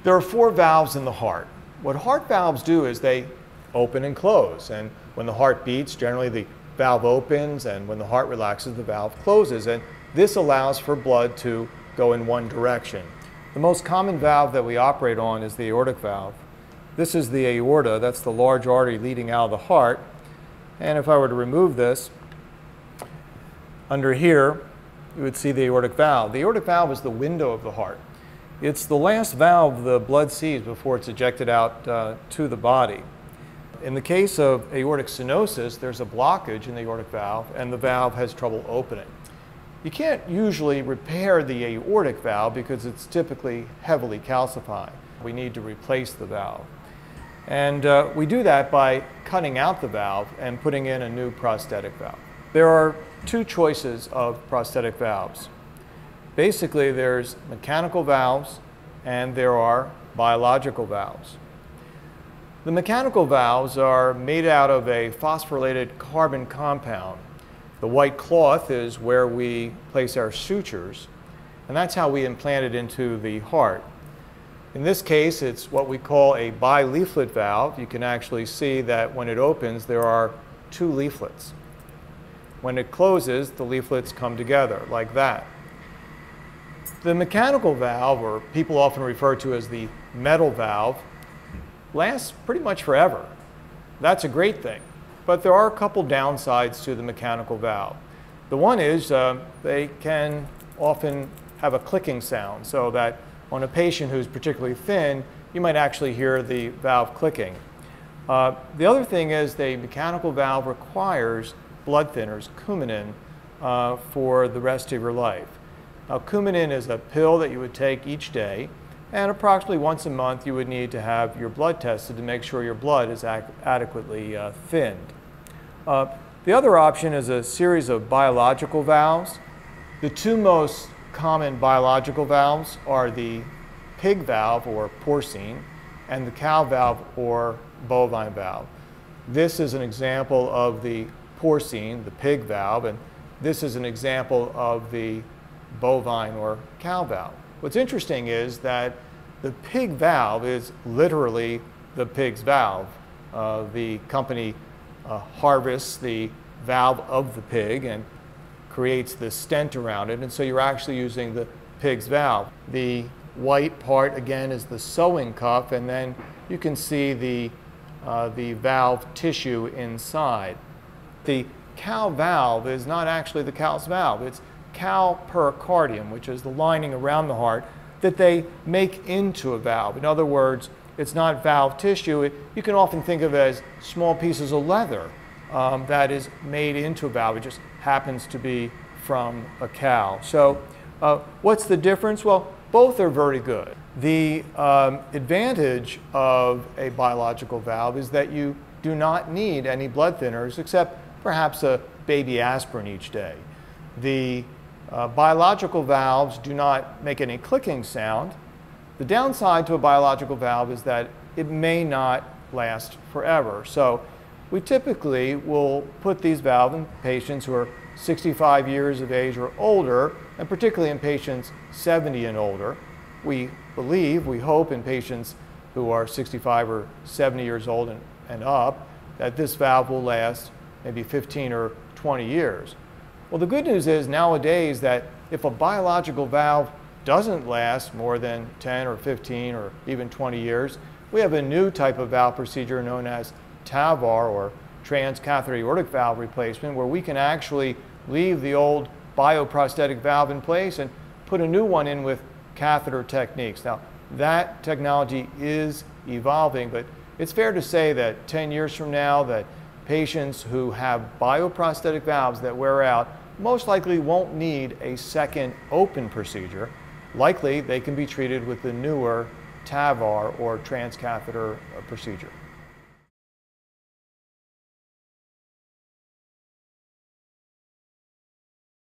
There are four valves in the heart. What heart valves do is they open and close. And when the heart beats, generally the valve opens, and when the heart relaxes, the valve closes. And this allows for blood to go in one direction. The most common valve that we operate on is the aortic valve. This is the aorta, that's the large artery leading out of the heart. And if I were to remove this, under here, you would see the aortic valve. The aortic valve is the window of the heart. It's the last valve the blood sees before it's ejected out to the body. In the case of aortic stenosis, there's a blockage in the aortic valve, and the valve has trouble opening. You can't usually repair the aortic valve because it's typically heavily calcified. We need to replace the valve. And we do that by cutting out the valve and putting in a new prosthetic valve. There are two choices of prosthetic valves. Basically, there's mechanical valves and there are biological valves. The mechanical valves are made out of a phosphorylated carbon compound. The white cloth is where we place our sutures, and that's how we implant it into the heart. In this case, it's what we call a bileaflet valve. You can actually see that when it opens, there are two leaflets. When it closes, the leaflets come together like that. The mechanical valve, or people often refer to as the metal valve, lasts pretty much forever. That's a great thing. But there are a couple downsides to the mechanical valve. The one is they can often have a clicking sound, so that on a patient who's particularly thin, you might actually hear the valve clicking. The other thing is the mechanical valve requires blood thinners, Coumadin, for the rest of your life. Now, Coumadin is a pill that you would take each day, and approximately once a month you would need to have your blood tested to make sure your blood is adequately thinned. The other option is a series of biological valves. The two most common biological valves are the pig valve, or porcine, and the cow valve, or bovine valve. This is an example of the porcine, the pig valve, and this is an example of the bovine or cow valve. What's interesting is that the pig valve is literally the pig's valve. The company harvests the valve of the pig and creates the stent around it, and so you're actually using the pig's valve. The white part, again, is the sewing cuff, and then you can see the valve tissue inside. The cow valve is not actually the cow's valve. It's cow pericardium, which is the lining around the heart that they make into a valve. In other words, it's not valve tissue. You can often think of it as small pieces of leather that is made into a valve. It just happens to be from a cow. So what's the difference? Well, both are very good. The advantage of a biological valve is that you do not need any blood thinners except perhaps a baby aspirin each day. The biological valves do not make any clicking sound. The downside to a biological valve is that it may not last forever. So we typically will put these valves in patients who are 65 years of age or older, and particularly in patients 70 and older. We believe, we hope in patients who are 65 or 70 years old and up, that this valve will last maybe 15 or 20 years. Well, the good news is nowadays that if a biological valve doesn't last more than 10 or 15 or even 20 years, we have a new type of valve procedure known as TAVR, or transcatheter aortic valve replacement, where we can actually leave the old bioprosthetic valve in place and put a new one in with catheter techniques. Now, that technology is evolving, but it's fair to say that 10 years from now that patients who have bioprosthetic valves that wear out most likely won't need a second open procedure. Likely they can be treated with the newer TAVR or transcatheter procedure.